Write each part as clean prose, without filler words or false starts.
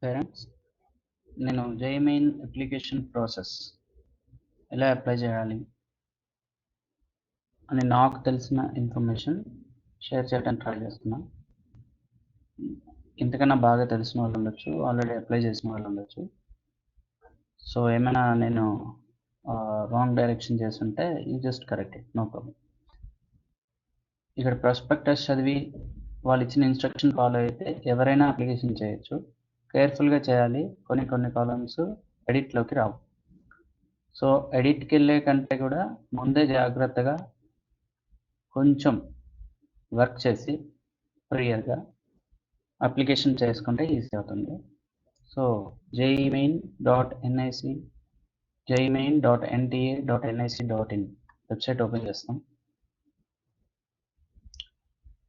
Parents, నేను JEE main application process ఎలా apply చేయాలి అని నాకు తెలిసిన ఇన్ఫర్మేషన్ షేర్ చేయడానికి ట్రై చేస్తున్నా. ఇంతకన్నా బాగా తెలిసిన వాళ్ళు ఉండొచ్చు, ఆల్రెడీ అప్లై చేసిన వాళ్ళు ఉండొచ్చు. సో ఏమైనా నేను రాంగ్ డైరెక్షన్ చేస్తుంటే you just correct it, no problem. ఇక్కడ ప్రాస్పెక్టస్ చదివి వాళ్ళు ఇచ్చిన ఇన్స్ట్రక్షన్ ఫాలో అయితే ఎవరైనా అప్లికేషన్ చేయొచ్చు. కేర్ఫుల్గా చేయాలి. కొన్ని కాలమ్స్ ఎడిట్లోకి రావు. సో ఎడిట్కి వెళ్ళే కంటే కూడా ముందే జాగ్రత్తగా కొంచెం వర్క్ చేసి ప్రియర్గా అప్లికేషన్ చేసుకుంటే ఈజీ అవుతుంది. సో jemain.nta.nic.in వెబ్సైట్ ఓపెన్ చేస్తాం.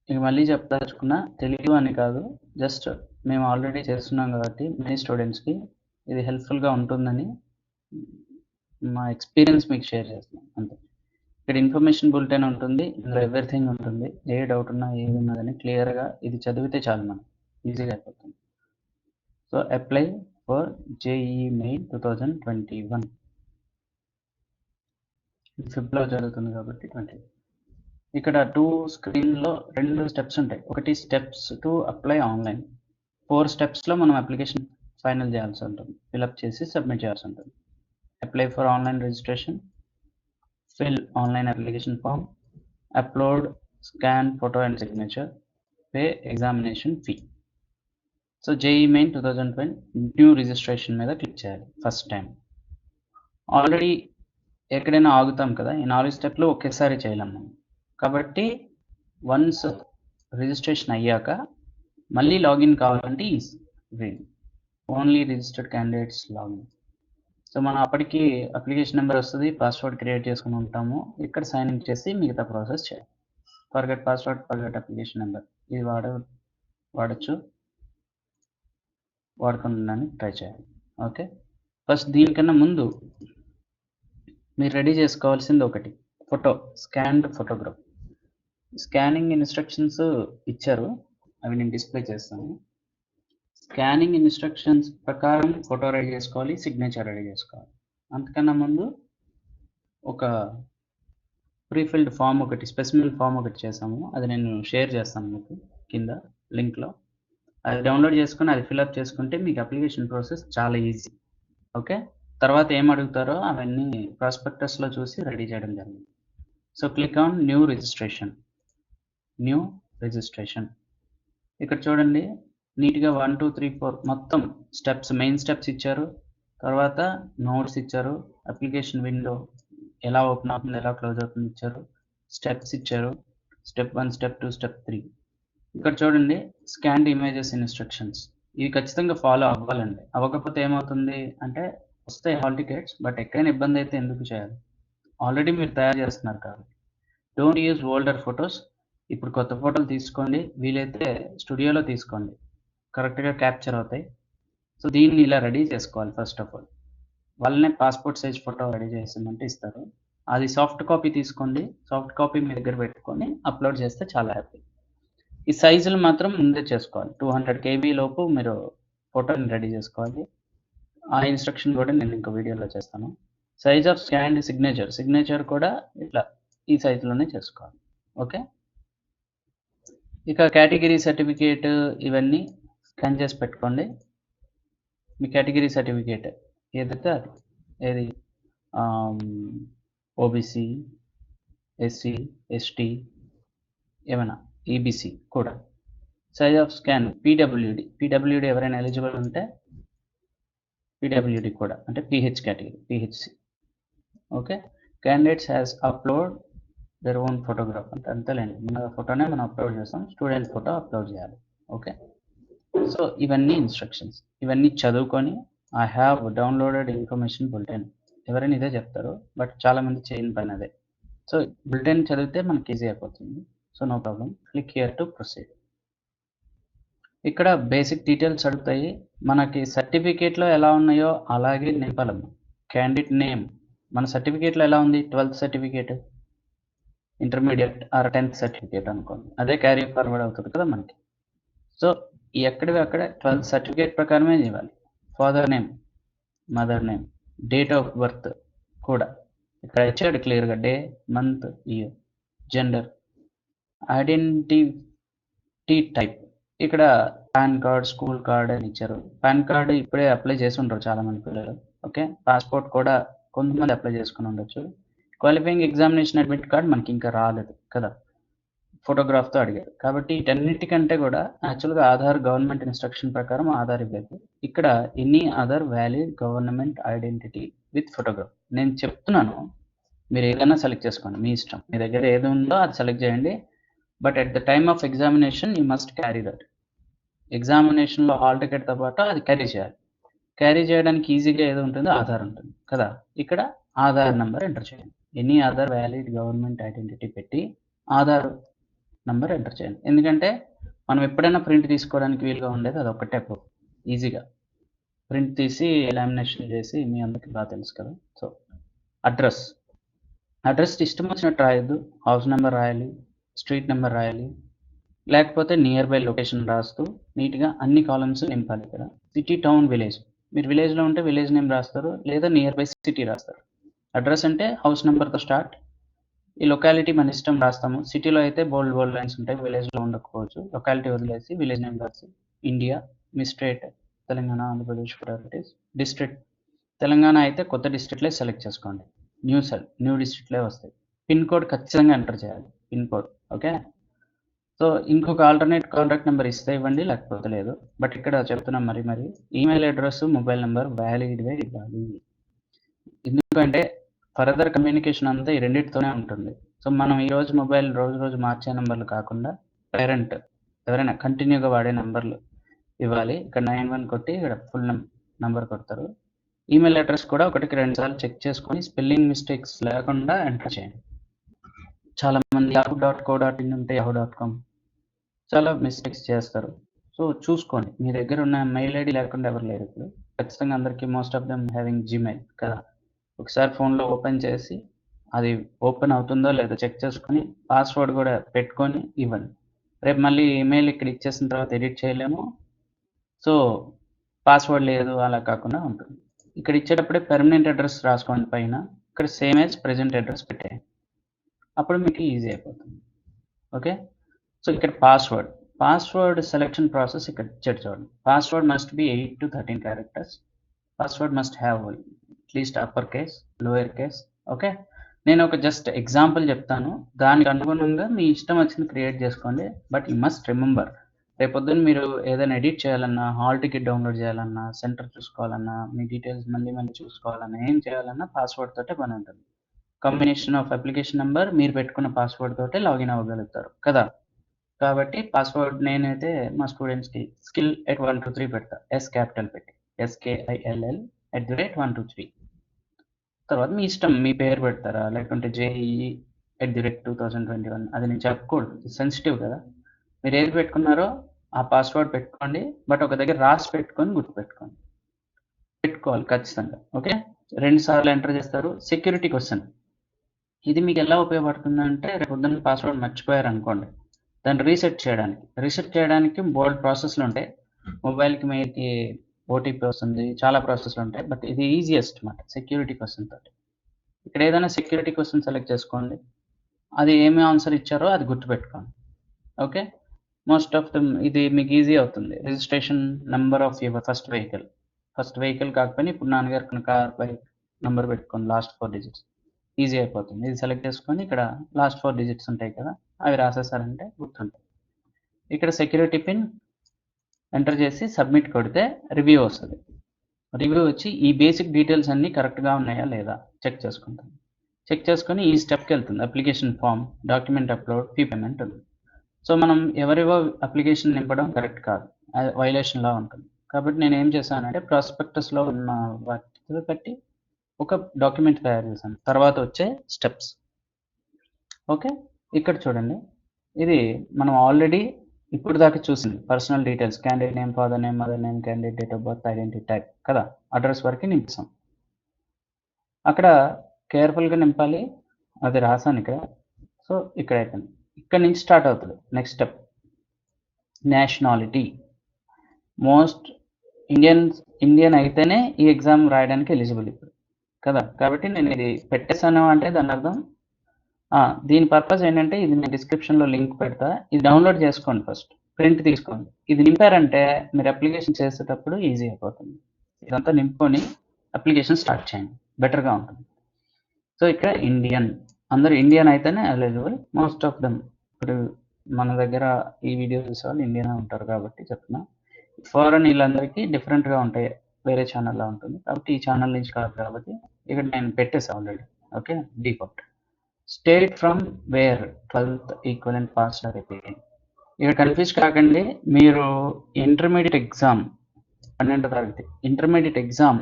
ఇక మళ్ళీ చెప్పదలుచుకున్నా, తెలుగు అని కాదు, జస్ట్ మేము ఆల్రెడీ చేస్తున్నాం కాబట్టి మెనీ స్టూడెంట్స్కి ఇది హెల్ప్ఫుల్గా ఉంటుందని మా ఎక్స్పీరియన్స్ మీకు షేర్ చేస్తున్నాం అంతే. ఇక్కడ ఇన్ఫర్మేషన్ బులెటిన్ ఉంటుంది, ఇందులో ఎవ్రీథింగ్ ఉంటుంది. ఏ డౌట్ ఉన్నా ఏది ఉన్నదని క్లియర్గా ఇది చదివితే చాలు, మనం ఈజీగా అయిపోతుంది. So apply for JEE main 2021 ఫిబ్లో జరుగుతుంది కాబట్టి 20. ఇక్కడ స్క్రీన్లో 2 స్టెప్స్ ఉంటాయి. ఒకటి స్టెప్స్ టు అప్లై ఆన్లైన్. 4 స్టెప్స్లో మనం అప్లికేషన్ ఫైనల్ చేయాల్సి ఉంటుంది, ఫిల్అప్ చేసి సబ్మిట్ చేయాల్సి ఉంటుంది. Apply for online registration, fill online application form, upload scan photo and signature, pay examination fee. So JEE main 2020 new registration మీద క్లిక్ చేయాలి ఫస్ట్ టైం. ఆల్రెడీ ఎక్కడైనా ఆగుతాం కదా, ఈ 4 స్టెప్లు ఒకేసారి చేయలేము మనం. కాబట్టి వన్స్ రిజిస్ట్రేషన్ అయ్యాక మళ్ళీ లాగిన్ కావాలంటే easy, only registered candidates login. So మనం అప్పటికి అప్లికేషన్ నెంబర్ వస్తుంది, పాస్వర్డ్ క్రియేట్ చేసుకుని ఉంటాము. ఇక్కడ సైన్ ఇన్ చేసి మిగతా ప్రాసెస్ చేయాలి. Forget password, forget application number, ఇది వాడచ్చు, వాడుకుంటానికి ట్రై చేయాలి. ఓకే, ఫస్ట్ దీనికన్నా ముందు మీరు రెడీ చేసుకోవాల్సింది ఒకటి, photo, scanned photograph. Scanning instructions ఇచ్చారు, అవి నేను డిస్ప్లే చేస్తాను. స్కానింగ్ ఇన్స్ట్రక్షన్స్ ప్రకారం ఫోటో రెడీ చేసుకోవాలి, సిగ్నేచర్ రెడీ చేసుకోవాలి. అంతకన్నా ముందు ఒక ప్రీఫిల్డ్ ఫామ్ ఒకటి, స్పెసిమెన్ ఫామ్ ఒకటి చేసాము, అది నేను షేర్ చేస్తాను మీకు కింద లింక్లో. అది డౌన్లోడ్ చేసుకుని అది ఫిల్అప్ చేసుకుంటే మీకు అప్లికేషన్ ప్రాసెస్ చాలా ఈజీ. ఓకే, తర్వాత ఏం అడుగుతారో అవన్నీ ప్రాస్పెక్టస్లో చూసి రెడీ చేయడం జరిగింది. So click on new registration. ఇక్కడ చూడండి నీట్గా 1, 2, 3, 4 మొత్తం స్టెప్స్, మెయిన్ స్టెప్స్ ఇచ్చారు. తర్వాత నోట్స్ ఇచ్చారు, అప్లికేషన్ విండో ఎలా ఓపెన్ అవుతుంది, ఎలా క్లోజ్ అవుతుంది ఇచ్చారు, స్టెప్స్ ఇచ్చారు, స్టెప్ 1, స్టెప్ 2, స్టెప్ 3. ఇక్కడ చూడండి స్కాన్డ్ ఇమేజెస్ ఇన్స్ట్రక్షన్స్, ఇవి ఖచ్చితంగా ఫాలో అవ్వాలండి. అవ్వకపోతే ఏమవుతుంది అంటే వస్తాయి హాల్ టికెట్స్, బట్ ఎక్కడైనా ఇబ్బంది అయితే ఎందుకు చేయాలి, ఆల్రెడీ మీరు తయారు చేస్తున్నారు కాబట్టి. Don't use older photos. ఇప్పుడు కొత్త ఫోటోలు తీసుకోండి, వీలైతే స్టూడియోలో తీసుకోండి, కరెక్ట్గా క్యాప్చర్ అవుతాయి. సో దీన్ని ఇలా రెడీ చేసుకోవాలి. ఫస్ట్ ఆఫ్ ఆల్ వాళ్ళనే పాస్పోర్ట్ సైజ్ ఫోటో రెడీ చేసిందంటే ఇస్తారు, అది సాఫ్ట్ కాపీ తీసుకోండి, సాఫ్ట్ కాపీ మీ దగ్గర పెట్టుకొని అప్లోడ్ చేస్తే చాలా హ్యాపీ. ఈ సైజులు మాత్రం ముందే చేసుకోవాలి, 200 KB లోపు మీరు ఫోటోని రెడీ చేసుకోవాలి. ఆ ఇన్స్ట్రక్షన్ కూడా నేను ఇంకో వీడియోలో చేస్తాను. సైజ్ ఆఫ్ స్కాన్ సిగ్నేచర్ కూడా ఇట్లా ఈ సైజులోనే చేసుకోవాలి. ఓకే, ఇక కేటగిరీ సర్టిఫికేట్ ఇవన్నీ స్కాన్ చేసి పెట్టుకోండి. మీ కేటగిరీ సర్టిఫికేట్ ఏదైతే అది, ఏది ఓబీసీ, ఎస్సీ, ఎస్టీ, ఏమైనా ఈబీసీ కూడా. సైజ్ ఆఫ్ స్కాన్ పీడబ్ల్యూడి ఎవరైనా ఎలిజిబుల్ ఉంటే పీడబ్ల్యూడి కూడా, అంటే pH category, PHC. Okay, candidates has upload their own photograph అంటే అంతేలేండి, మన ఫోటోనే మనం అప్లోడ్ చేస్తాం, స్టూడెంట్ ఫోటో అప్లోడ్ చేయాలి. ఓకే, సో ఇవన్నీ ఇన్స్ట్రక్షన్స్, ఇవన్నీ చదువుకొని I have downloaded information bulletin, ఎవరైనా ఇదే చెప్తారు, బట్ చాలామంది చేయని పని అదే. సో బులెటిన్ చదివితే మనకి ఈజీ అయిపోతుంది. So no problem, click here to proceed. ఇక్కడ బేసిక్ డీటెయిల్స్ అడుగుతాయి, మనకి సర్టిఫికేట్లో ఎలా ఉన్నాయో అలాగే నింపాలమ్మా. క్యాండిడేట్ నేమ్ మన సర్టిఫికేట్లో ఎలా ఉంది, 12th certificate, intermediate or 10th certificate అనుకోండి, అదే క్యారీ ఫార్వర్డ్ అవుతుంది కదా మనకి. సో ఎక్కడివి అక్కడ 12th సర్టిఫికేట్ ప్రకారమే ఇవ్వాలి. Father name, mother name, date of birth కూడా ఇక్కడ ఇచ్చాడు క్లియర్గా, day, month, year, gender, identity type. ఇక్కడ పాన్ కార్డ్, స్కూల్ కార్డ్ అని ఇచ్చారు. పాన్ కార్డ్ ఇప్పుడే అప్లై చేసి ఉంటారు చాలా మంది పిల్లలు. ఓకే, పాస్పోర్ట్ కూడా కొంతమంది అప్లై చేసుకుని ఉండొచ్చు. క్వాలిఫైయింగ్ ఎగ్జామినేషన్ అడ్మిట్ కార్డ్ మనకి ఇంకా రాలేదు కదా, ఫోటోగ్రాఫ్తో అడిగారు. కాబట్టి వీటన్నిటికంటే కూడా యాక్చువల్గా ఆధార్ గవర్నమెంట్ ఇన్స్ట్రక్షన్ ప్రకారం ఆధార్ ఇవ్వలేదు. ఇక్కడ any other valid government identity with photograph. నేను చెప్తున్నాను, మీరు ఏదైనా సెలెక్ట్ చేసుకోండి, మీ ఇష్టం. మీ దగ్గర ఏది ఉందో అది సెలెక్ట్ చేయండి. But at the time of examination you must carry that. ఎగ్జామినేషన్లో హాల్ టికెట్తో పాటు అది క్యారీ చేయాలి. క్యారీ చేయడానికి ఈజీగా ఏదో ఉంటుందో ఆధార్ ఉంటుంది కదా. ఇక్కడ ఆధార్ నెంబర్ ఎంటర్ చేయండి. Any other valid government identity పెట్టి ఆధార్ నెంబర్ ఎంటర్ చేయండి. ఎందుకంటే మనం ఎప్పుడైనా ప్రింట్ తీసుకోవడానికి వీలుగా ఉండేది అది ఒక్కటే ప్రూఫ్. ఈజీగా ప్రింట్ తీసి లామినేషన్ చేసి మీ అందరికి బాగా తెలుసు కదా. సో అడ్రస్ ఇష్టం వచ్చినట్టు రాయొద్దు. హౌస్ నెంబర్ రాయాలి, స్ట్రీట్ నెంబర్ రాయాలి, లేకపోతే నియర్ బై లొకేషన్ రాస్తూ నీట్గా అన్ని కాలమ్స్ నింపాలి. ఇక్కడ సిటీ, టౌన్, విలేజ్. మీరు విలేజ్లో ఉంటే విలేజ్ నేమ్ రాస్తారు, లేదా నియర్ బై సిటీ రాస్తారు. అడ్రస్ అంటే హౌస్ నెంబర్తో స్టార్ట్. ఈ లొకాలిటీ మన ఇష్టం రాస్తాము. సిటీలో అయితే బోల్డ్ లైన్స్ ఉంటాయి, విలేజ్లో ఉండకపోవచ్చు. లొకాలిటీ వదిలేసి విలేజ్ నేమ్ రాసి ఇండియా, మీ state Telangana, Andhra Pradesh priorities. District Telangana అయితే కొత్త డిస్ట్రిక్ట్లే సెలెక్ట్ చేసుకోండి. న్యూ డిస్ట్రిక్ట్లే వస్తాయి. పిన్ కోడ్ ఖచ్చితంగా ఎంటర్ చేయాలి, పిన్ కోడ్. ఓకే, సో ఇంకొక ఆల్టర్నేట్ కాంటాక్ట్ నెంబర్ ఇస్తే ఇవ్వండి, లేకపోతే లేదు. బట్ ఇక్కడ చెప్తున్నాం మరి ఈమెయిల్ అడ్రస్, మొబైల్ నెంబర్ వ్యాలిడ్గా ఇవ్వాలి. ఎందుకంటే ఫర్దర్ కమ్యూనికేషన్ అంతా ఈ రెండింటితోనే ఉంటుంది. సో మనం ఈరోజు మొబైల్ రోజు మార్చే నెంబర్లు కాకుండా పేరెంట్ ఎవరైనా కంటిన్యూగా వాడే నెంబర్లు ఇవ్వాలి. ఇక్కడ 91 కొట్టి ఇక్కడ ఫుల్ నెంబర్ కొడతారు. ఈమెయిల్ అడ్రస్ కూడా 1కి 2 సార్లు చెక్ చేసుకొని స్పెల్లింగ్ మిస్టేక్స్ లేకుండా ఎంటర్ చేయండి. చాలా మంది yahoo.co.in ఉంటే yahoo.com చాలా మిస్టేక్స్ చేస్తారు. సో చూసుకోండి, మీ దగ్గర ఉన్న మెయిల్ ఐడి లేకుండా ఎవరు లేరు ఇప్పుడు. ఖచ్చితంగా అందరికీ most of them having Gmail కదా. ఒకసారి ఫోన్లో ఓపెన్ చేసి అది ఓపెన్ అవుతుందో లేదో చెక్ చేసుకొని పాస్వర్డ్ కూడా పెట్టుకొని ఇవ్వండి. రేపు మళ్ళీ ఈమెయిల్ ఇక్కడ ఇచ్చేసిన తర్వాత ఎడిట్ చేయలేము. సో పాస్వర్డ్ లేదు అలా కాకుండా ఉంటుంది. ఇక్కడ ఇచ్చేటప్పుడే పెర్మనెంట్ అడ్రస్ రాసుకోండి పైన. ఇక్కడ సేమ్ యాజ్ ప్రెజెంట్ అడ్రస్ పెట్టేయండి, అప్పుడు మీకు ఈజీ అయిపోతుంది. ఓకే, సో ఇక్కడ పాస్వర్డ్ సెలెక్షన్ ప్రాసెస్ ఇక్కడ చూడండి. Password must be 8 to 13 characters. Password must have at least upper case, lower case. Okay, నేను ఒక జస్ట్ ఎగ్జాంపుల్ చెప్తాను, దానికి అనుగుణంగా మీ ఇష్టం వచ్చింది క్రియేట్ చేసుకోండి. బట్ యూ మస్ట్ రిమెంబర్, రేపొద్దున మీరు ఏదైనా ఎడిట్ చేయాలన్నా, హాల్ టికెట్ డౌన్లోడ్ చేయాలన్నా, సెంటర్ చూసుకోవాలన్నా, మీ డీటెయిల్స్ మళ్ళీ చూసుకోవాలన్నా, ఏం చేయాలన్నా పాస్వర్డ్ తోటే పని ఉంటుంది. కాంబినేషన్ ఆఫ్ అప్లికేషన్ నెంబర్, మీరు పెట్టుకున్న పాస్వర్డ్ తోటే లాగిన్ అవ్వగలుగుతారు కదా. కాబట్టి పాస్వర్డ్ నేనైతే మా స్టూడెంట్స్కి skill@123 పెడతా, ఎస్ క్యాపిటల్ పెట్టి, SKILL@123. తర్వాత మీ ఇష్టం, మీ పేరు పెడతారా, లేకుంటే JEE@2021. అది నేను చెప్పకూడదు, సెన్సిటివ్ కదా. మీరు ఏది పెట్టుకున్నారో ఆ పాస్వర్డ్ పెట్టుకోండి. బట్ ఒక దగ్గర రాసి పెట్టుకొని పెట్టుకోవాలి ఖచ్చితంగా. ఓకే, 2 సార్లు ఎంటర్ చేస్తారు. సెక్యూరిటీ క్వశ్చన్, ఇది మీకు ఎలా ఉపయోగపడుతుంది అంటే, రేపు పొద్దున్న పాస్వర్డ్ మర్చిపోయారు అనుకోండి, దాన్ని రీసెట్ చేయడానికి బోల్డ్ ప్రాసెస్లు ఉంటాయి. మొబైల్కి మీకి ఓటీపీ వస్తుంది, చాలా ప్రాసెస్లు ఉంటాయి. బట్ ఇది ఈజియెస్ట్ మాట సెక్యూరిటీ క్వశ్చన్ తోటి. ఇక్కడ ఏదైనా సెక్యూరిటీ క్వశ్చన్ సెలెక్ట్ చేసుకోండి, అది ఏమి ఆన్సర్ ఇచ్చారో అది గుర్తుపెట్టుకోండి. ఓకే, మోస్ట్ ఆఫ్ దమ్ ఇది మీకు ఈజీ అవుతుంది. Registration number of your first vehicle కాకపోయినా ఇప్పుడు నాన్నగారికి కార్, బైక్ నెంబర్ పెట్టుకోండి, లాస్ట్ 4 digits, ఈజీ అయిపోతుంది. ఇది సెలెక్ట్ చేసుకొని ఇక్కడ లాస్ట్ 4 digits ఉంటాయి కదా, అవి రాసేసారంటే గుర్తుంటాయి. ఇక్కడ సెక్యూరిటీ పిన్ ఎంటర్ చేసి సబ్మిట్ కొడితే రివ్యూ వస్తుంది. రివ్యూ వచ్చి ఈ బేసిక్ డీటెయిల్స్ అన్నీ కరెక్ట్గా ఉన్నాయా లేదా చెక్ చేసుకుంటాం. చెక్ చేసుకొని ఈ స్టెప్కి వెళ్తుంది. Application form, document upload, fee payment ఉంది. సో మనం ఎవరివో అప్లికేషన్ నింపడం కరెక్ట్ కాదు, వైలేషన్లా ఉంటుంది. కాబట్టి నేను ఏం చేశానంటే ప్రాస్పెక్టస్లో ఉన్న వాటితో బట్టి ఒక డాక్యుమెంట్ తయారు చేశాను. తర్వాత వచ్చే స్టెప్స్. ఓకే, ఇక్కడ చూడండి, ఇది మనం ఆల్రెడీ ఇప్పుడు దాకా చూసింది. Personal details, candidate name, father name, mother name, candidate date of birth, identity type కదా. అడ్రస్ వరకు నింపాం. అక్కడ కేర్ఫుల్గా నింపాలి, అది రాసాను ఇక్కడ. సో ఇక్కడ అయిపోయింది. ఇక్కడ నుంచి స్టార్ట్ అవుతుంది next step, nationality. Most Indian అయితేనే ఈ ఎగ్జామ్ రాయడానికి ఎలిజిబుల్ ఇప్పుడు కదా. కాబట్టి నేను ఇది పెట్టేశాను అంటే దాని అర్థం దీని పర్పస్ ఏంటంటే ఇది నేను డిస్క్రిప్షన్లో లింక్ పెడతా, ఇది డౌన్లోడ్ చేసుకోండి, ఫస్ట్ ప్రింట్ తీసుకోండి. ఇది నింపారంటే మీరు అప్లికేషన్ చేసేటప్పుడు ఈజీ అయిపోతుంది. ఇదంతా నింపుకొని అప్లికేషన్ స్టార్ట్ చేయండి, బెటర్గా ఉంటుంది. సో ఇక్కడ ఇండియన్, అందరు ఇండియన్ అయితేనే ఎలిజిబుల్. మోస్ట్ ఆఫ్ దమ్ ఇప్పుడు మన దగ్గర ఈ వీడియో చూసే వాళ్ళు ఇండియన్ ఉంటారు కాబట్టి చెప్తున్నా. ఫారెన్ వీళ్ళందరికీ డిఫరెంట్గా ఉంటాయి, వేరే ఛానల్లో ఉంటుంది కాబట్టి ఈ ఛానల్ నుంచి కాదు కాబట్టి ఇక్కడ నేను పెట్టేసా already. Okay, default state from where 12th equivalent pass repeating. ఇక్కడ కన్ఫ్యూజ్ కాకండి, మీరు ఇంటర్మీడియట్ ఎగ్జామ్ 12వ తరగతి ఇంటర్మీడియట్ ఎగ్జామ్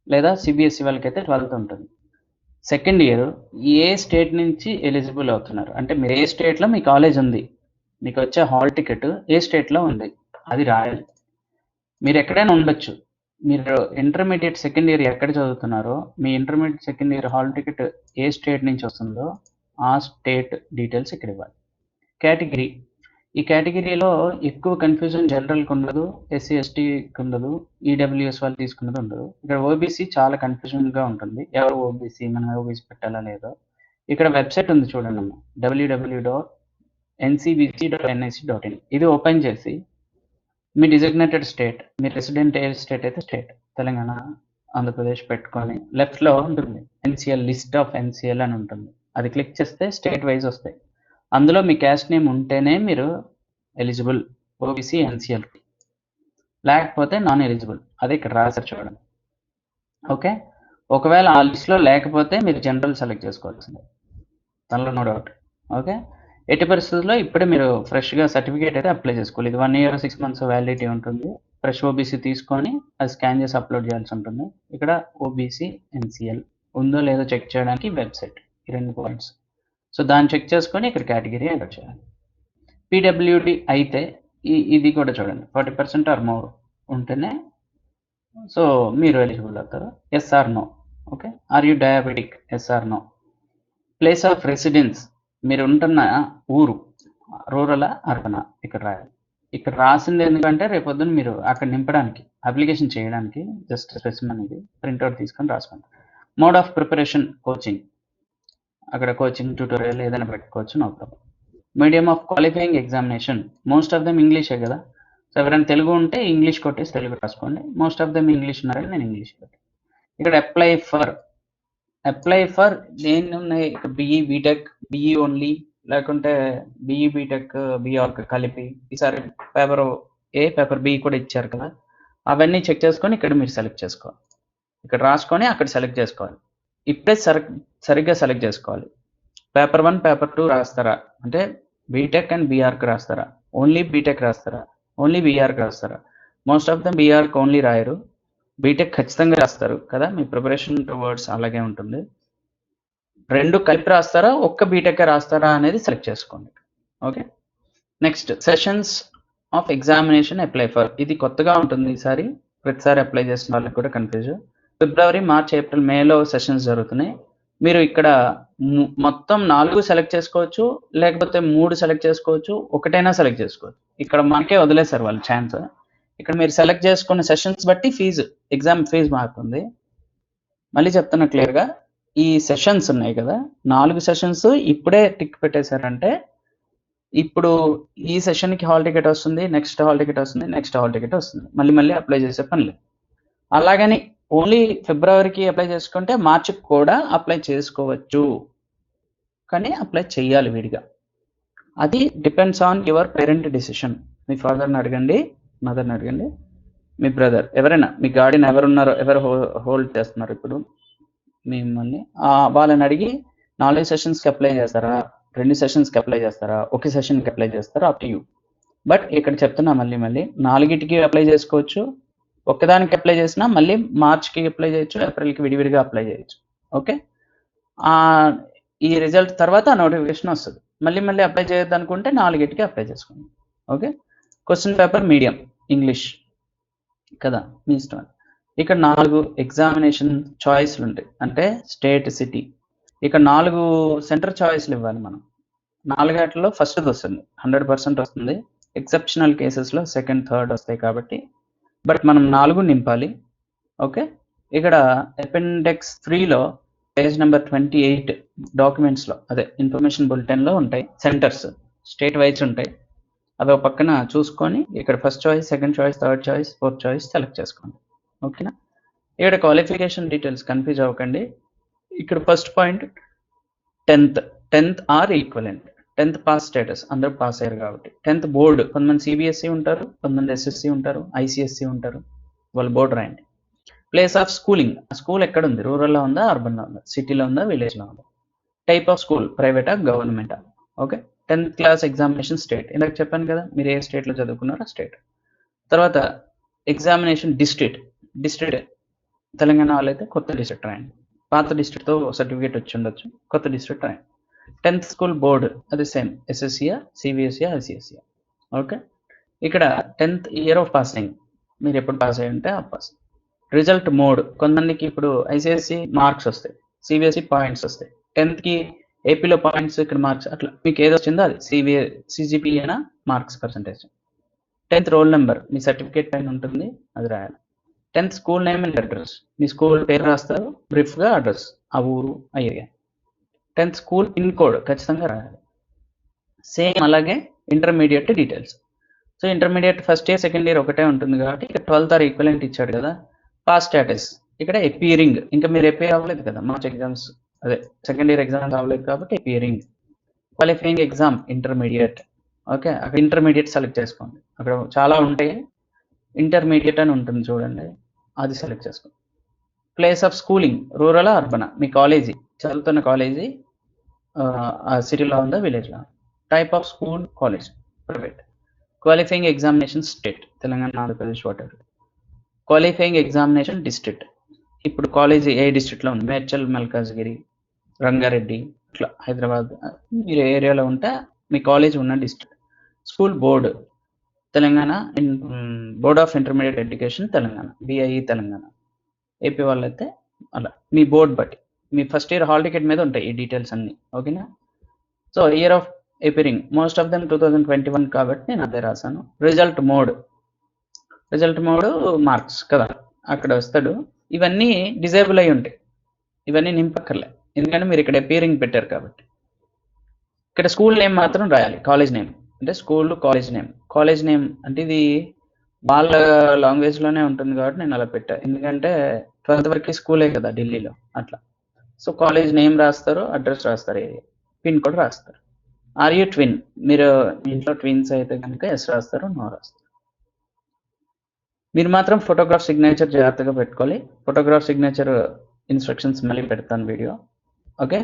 లేదా సిబిఎస్ఈ వాళ్ళకైతే 12th ఉంటుంది. సెకండ్ ఇయర్ ఏ స్టేట్ నుంచి ఎలిజిబుల్ అవుతున్నారు అంటే మీరు ఏ స్టేట్లో మీ కాలేజ్ ఉంది, మీకు వచ్చే హాల్ టికెట్ ఏ స్టేట్లో ఉంది అది రాయాలి. మీరు ఎక్కడైనా ఉండొచ్చు, మీరు ఇంటర్మీడియట్ సెకండ్ ఇయర్ ఎక్కడ చదువుతున్నారో మీ intermediate second year hall ticket ఏ స్టేట్ నుంచి వస్తుందో ఆ స్టేట్ డీటెయిల్స్ ఇక్కడ ఇవ్వాలి. కేటగిరీ, ఈ కేటగిరీలో ఎక్కువ కన్ఫ్యూజన్ జనరల్కి ఉండదు, ఎస్సీ ఎస్టీకి ఉండదు, ఈడబ్ల్యూఎస్ వాళ్ళు తీసుకున్నది ఉండదు. ఇక్కడ ఓబీసీ చాలా కన్ఫ్యూజన్గా ఉంటుంది, ఎవరు ఓబీసీ, మనం ఓబీసీ పెట్టాలా లేదో. ఇక్కడ వెబ్సైట్ ఉంది చూడండి అమ్మ, www.ncbc.nic.in. ఇది ఓపెన్ చేసి మీ డిజిగ్నేటెడ్ స్టేట్, మీ రెసిడెంట్ ఏ స్టేట్ అయితే స్టేట్, తెలంగాణ, ఆంధ్రప్రదేశ్ పెట్టుకొని లెఫ్ట్లో ఉంటుంది ఎన్సిఎల్, లిస్ట్ ఆఫ్ ఎన్సిఎల్ అని ఉంటుంది. అది క్లిక్ చేస్తే స్టేట్ వైజ్ వస్తాయి. అందులో మీ క్యాస్ట్ నేమ్ ఉంటేనే మీరు ఎలిజిబుల్ ఓబీసీ ఎన్సిఎల్కి, లేకపోతే నాన్ ఎలిజిబుల్. అదే ఇక్కడ రాశారు చూడండి. ఓకే, ఒకవేళ ఆ లిస్ట్లో లేకపోతే మీరు జనరల్ సెలెక్ట్ చేసుకోవాల్సిందే, దానిలో నో డౌట్. ఓకే, ఎట్టి పరిస్థితుల్లో ఇప్పుడే మీరు ఫ్రెష్గా సర్టిఫికేట్ అయితే అప్లై చేసుకోవాలి. ఇది 1 year 6 months వ్యాలిడిటీ ఉంటుంది. ఫ్రెష్ ఓబీసీ తీసుకొని అది స్కాన్ చేసి అప్లోడ్ చేయాల్సి ఉంటుంది. ఇక్కడ ఓబీసీ ఎన్సిఎల్ ఉందో లేదో చెక్ చేయడానికి వెబ్సైట్, ఈ 2 పాయింట్స్. సో దాన్ని చెక్ చేసుకొని ఇక్కడ కేటగిరీ ఎంటర్ చేయాలి. పీడబ్ల్యూడి అయితే ఇది కూడా చూడండి, 40% ఆర్ మోర్ ఉంటేనే సో మీరు ఎలిజిబుల్ అవుతారు. Yes or no. Okay, are you diabetic, yes or no. Place of residence, మీరు ఉంటున్న ఊరు రూరల్ అర్బన్ ఇక్కడ రాయాలి. ఇక్కడ రాసింది ఎందుకంటే రేపొద్దున మీరు అక్కడ నింపడానికి అప్లికేషన్ చేయడానికి జస్ట్ స్పెసిమన్ ఇది ప్రింట్అవుట్ తీసుకొని రాసుకోండి. మోడ్ ఆఫ్ ప్రిపరేషన్ కోచింగ్, అక్కడ కోచింగ్ ట్యూటోరియల్ ఏదైనా పెట్టుకోవచ్చు, no problem. Medium of qualifying examination, most of them ఇంగ్లీషే కదా. సో ఎవరైనా తెలుగు ఉంటే ఇంగ్లీష్ కొట్టేసి తెలుగు రాసుకోండి. మోస్ట్ ఆఫ్ దమ్ ఇంగ్లీష్ ఉన్నారని నేను ఇంగ్లీష్ పెట్టాను. ఇక్కడ అప్లై ఫర్ దేని ఉన్నాయి, ఇక్కడ బిఈ బీటెక్, బిఈ ఓన్లీ, లేకుంటే బిఈ బీటెక్ బిఆర్క్ కలిపి. ఈసారి పేపర్ ఏ పేపర్ బి కూడా ఇచ్చారు కదా, అవన్నీ చెక్ చేసుకొని ఇక్కడ మీరు సెలెక్ట్ చేసుకోవాలి. ఇక్కడ రాసుకొని అక్కడ సెలెక్ట్ చేసుకోవాలి. ఇప్పుడే సరిగ్గా సెలెక్ట్ చేసుకోవాలి. పేపర్ 1 పేపర్ 2 రాస్తారా అంటే బీటెక్ అండ్ బీఆర్క్ రాస్తారా, ఓన్లీ బీటెక్ రాస్తారా, ఓన్లీ బీఆర్క్ రాస్తారా. Most of them BArch only రాయరు, బీటెక్ ఖచ్చితంగా రాస్తారు కదా. మీ ప్రిపరేషన్ టువర్డ్స్ అలాగే ఉంటుంది. 2 కలిపి రాస్తారా, ఒక్క బీటెక్ రాస్తారా అనేది సెలెక్ట్ చేసుకోండి. Okay, next sessions of examination apply for, ఇది కొత్తగా ఉంటుంది ఈసారి, ప్రతిసారి అప్లై చేసిన వాళ్ళకి కూడా కన్ఫ్యూజ్. ఫిబ్రవరి, మార్చ్, ఏప్రిల్, మేలో సెషన్స్ జరుగుతున్నాయి. మీరు ఇక్కడ మొత్తం 4 సెలెక్ట్ చేసుకోవచ్చు, లేకపోతే 3 సెలెక్ట్ చేసుకోవచ్చు, ఒకటైనా సెలెక్ట్ చేసుకోవచ్చు. ఇక్కడ మనకే వదిలేశారు వాళ్ళు ఛాన్స్. ఇక్కడ మీరు సెలెక్ట్ చేసుకున్న సెషన్స్ బట్టి ఫీజు, ఎగ్జామ్ ఫీజు మారుతుంది. మళ్ళీ చెప్తున్నా క్లియర్గా, ఈ సెషన్స్ ఉన్నాయి కదా 4 సెషన్స్ ఇప్పుడే టిక్ పెట్టేశారంటే ఇప్పుడు ఈ సెషన్కి హాల్ టికెట్ వస్తుంది, నెక్స్ట్ హాల్ టికెట్ వస్తుంది, నెక్స్ట్ హాల్ టికెట్ వస్తుంది, మళ్ళీ అప్లై చేసే పని లేదు. అలాగని ఓన్లీ ఫిబ్రవరికి అప్లై చేసుకుంటే మార్చికి కూడా అప్లై చేసుకోవచ్చు, కానీ అప్లై చేయాలి విడిగా. అది depends on your parent decision. మీ ఫాదర్ని అడగండి, మదర్ని అడగండి, మీ బ్రదర్, ఎవరైనా మీ గార్డియన్ ఎవరున్నారో, ఎవరు హోల్డ్ చేస్తున్నారు ఇప్పుడు మిమ్మల్ని, వాళ్ళని అడిగి 4 సెషన్స్కి అప్లై చేస్తారా, 2 సెషన్స్కి అప్లై చేస్తారా, ఒక సెషన్కి అప్లై చేస్తారా, అప్ టు యూ. బట్ ఇక్కడ చెప్తున్నా మళ్ళీ 4కి అప్లై చేసుకోవచ్చు, ఒక్కదానికి అప్లై చేసినా మళ్ళీ మార్చ్కి అప్లై చేయొచ్చు, ఏప్రిల్కి విడివిడిగా అప్లై చేయొచ్చు. ఓకే, ఈ రిజల్ట్ తర్వాత నోటిఫికేషన్ వస్తుంది. మళ్ళీ అప్లై చేయొద్దు అనుకుంటే 4కి అప్లై చేసుకోండి. Okay, question paper medium English కదా, మీ ఇష్టం. ఇక్కడ 4 ఎగ్జామినేషన్ చాయిస్లు ఉంటాయి, అంటే స్టేట్, సిటీ. ఇక్కడ 4 సెంటర్ చాయిస్లు ఇవ్వాలి మనం. 4 ఫస్ట్ది వస్తుంది, 100% వస్తుంది. ఎక్సెప్షనల్ కేసెస్లో సెకండ్ థర్డ్ వస్తాయి కాబట్టి, బట్ మనం 4 నింపాలి. ఓకే, ఇక్కడ అపెండెక్స్ 3లో పేజ్ నెంబర్ 28 డాక్యుమెంట్స్లో అదే ఇన్ఫర్మేషన్ బులెటిన్లో ఉంటాయి సెంటర్స్, స్టేట్ వైజ్ ఉంటాయి. అవి ఒక పక్కన చూసుకొని ఇక్కడ first choice, second choice, third choice, fourth choice select చేసుకోండి. ఓకేనా, ఇక్కడ క్వాలిఫికేషన్ డీటెయిల్స్ కన్ఫ్యూజ్ అవ్వకండి. ఇక్కడ first point 10th are equivalent, 10th pass status, అందరూ పాస్ అయ్యారు కాబట్టి. 10th బోర్డు, కొంతమంది సిబిఎస్ఈ ఉంటారు, కొంతమంది ఎస్ఎస్సి ఉంటారు, ఐసిఎస్సి ఉంటారు, వాళ్ళు బోర్డు రాయండి. ప్లేస్ ఆఫ్ స్కూలింగ్, స్కూల్ ఎక్కడ ఉంది, రూరల్లో ఉందా, అర్బన్లో ఉందా, సిటీలో ఉందా, విలేజ్లో ఉందా. టైప్ ఆఫ్ స్కూల్, ప్రైవేటా, గవర్నమెంటా. Okay, 10th class examination state, ఇందాక చెప్పాను కదా మీరు ఏ స్టేట్లో చదువుకున్నారో స్టేట్. తర్వాత ఎగ్జామినేషన్ డిస్ట్రిక్ట్ తెలంగాణ వాళ్ళైతే కొత్త డిస్ట్రిక్ట్ రాయండి, పాత డిస్ట్రిక్ట్తో సర్టిఫికేట్ వచ్చి ఉండొచ్చు, కొత్త డిస్ట్రిక్ట్ రాయండి. 10th స్కూల్ బోర్డు అది సేమ్, ఎస్ఎస్సియా, సిబిఎస్ఈ, ఐసిఎస్సియా. ఓకే, ఇక్కడ 10th ఇయర్ ఆఫ్ పాసింగ్, మీరు ఎప్పుడు పాస్ అయ్యి ఉంటే ఆ పాస్. రిజల్ట్ మోడ్, కొంతమందికి ఇప్పుడు ఐసిఎస్సి మార్క్స్ వస్తాయి, సిబిఎస్ఈ పాయింట్స్ వస్తాయి, 10thకి ఏపీలో పాయింట్స్, ఇక్కడ మార్క్స్, అట్లా మీకు ఏది వచ్చిందో అది సిజిపిఏనా marks percentage. 10th roll number మీ సర్టిఫికేట్ పైన ఉంటుంది, అది రాయాలి. 10th school name and address, మీ స్కూల్ పేరు రాస్తారు, బ్రీఫ్గా అడ్రస్, ఆ ఊరు, ఆ area. 10th school pin code ఖచ్చితంగా రాయాలి. సేమ్ అలాగే intermediate details. So intermediate first year second year ఒకటే ఉంటుంది కాబట్టి ఇక్కడ 12th ఆర్ ఈక్వలెంట్ ఇచ్చాడు కదా. పాస్ స్టేటస్, ఇక్కడ అపియరింగ్, ఇంకా మీరు అపియర్ అవ్వలేదు కదా, మార్చ్ ఎగ్జామ్స్ అదే సెకండ్ ఇయర్ ఎగ్జామ్స్ అవ్వలేదు కాబట్టి appearing. Qualifying exam intermediate, okay, అక్కడ ఇంటర్మీడియట్ సెలెక్ట్ చేసుకోండి. అక్కడ చాలా ఉంటాయి, ఇంటర్మీడియట్ అని ఉంటుంది చూడండి, అది సెలెక్ట్ చేసుకోండి. Place of schooling, rural urban, me college చదువుతున్న కాలేజీ ఆ సిటీలో ఉందా, విలేజ్లో. Type of school, college, private. Qualifying examination state, Telangana, Andhra Pradesh, water. Qualifying examination district, ఇప్పుడు కాలేజీ ఏ డిస్ట్రిక్ట్లో ఉంది, మేడ్చల్, మల్కాజ్గిరి, రంగారెడ్డి, ఇట్లా హైదరాబాద్, మీరు ఏరియాలో ఉంటే మీ కాలేజ్ ఉన్న district. School board, Telangana, board of intermediate education Telangana, BIE Telangana. AP వాళ్ళైతే అలా మీ బోర్డు బట్టి, మీ ఫస్ట్ ఇయర్ హాల్ టికెట్ మీద ఉంటాయి ఈ డీటెయిల్స్ అన్నీ. ఓకేనా, so year of appearing most of them 2021 కాబట్టి నేను అదే రాశాను. రిజల్ట్ మోడ్ మార్క్స్ కదా, అక్కడ వస్తాడు. ఇవన్నీ డిజేబుల్ అయి ఉంటాయి, ఇవన్నీ నింపక్కర్లే, ఎందుకంటే మీరు ఇక్కడ అపియరింగ్ పెట్టారు కాబట్టి. ఇక్కడ స్కూల్ నేమ్ మాత్రం రాయాలి, కాలేజ్ నేమ్ అంటే స్కూల్ కాలేజ్ నేమ్ అంటే ఇది వాళ్ళ లాంగ్వేజ్లోనే ఉంటుంది కాబట్టి నేను అలా పెట్టా, ఎందుకంటే 12th వరకు స్కూలే కదా ఢిల్లీలో అట్లా. సో కాలేజ్ నేమ్ రాస్తారు, అడ్రస్ రాస్తారు, ఏరియా, పిన్ కోడ్ రాస్తారు. ఆర్ యూ ట్విన్, మీరు ఇంట్లో ట్విన్స్ అయితే కనుక ఎస్ రాస్తారు, నో రాస్తారు. మీరు మాత్రం ఫోటోగ్రాఫ్ సిగ్నేచర్ జాగ్రత్తగా పెట్టుకోవాలి. ఫోటోగ్రాఫ్ సిగ్నేచర్ ఇన్స్ట్రక్షన్స్ మళ్ళీ పెడతాను వీడియో. ఓకే,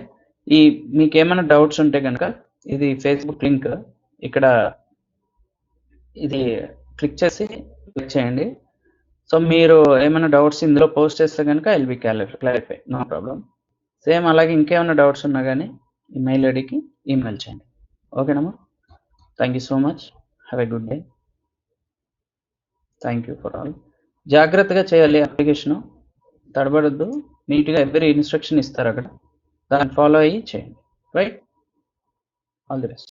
మీకు ఏమైనా డౌట్స్ ఉంటే కనుక ఇది ఫేస్బుక్ లింక్, ఇక్కడ ఇది క్లిక్ చేయండి. సో మీరు ఏమైనా డౌట్స్ ఇందులో పోస్ట్ చేస్తే కనుక I will be clarify, no problem. Same అలాగే ఇంకేమైనా డౌట్స్ ఉన్నా కానీ ఈ మెయిల్ ఐడికి ఈమెయిల్ చేయండి. ఓకేనమ్మా, thank you so much, have a good day, thank you for all. జాగ్రత్తగా చేయాలి అప్లికేషను, తడబడద్దు, నీట్గా ఎవ్రీ ఇన్స్ట్రక్షన్ ఇస్తారు అక్కడ, దాన్ని ఫాలో అయ్యి చేయండి. Right, all the best.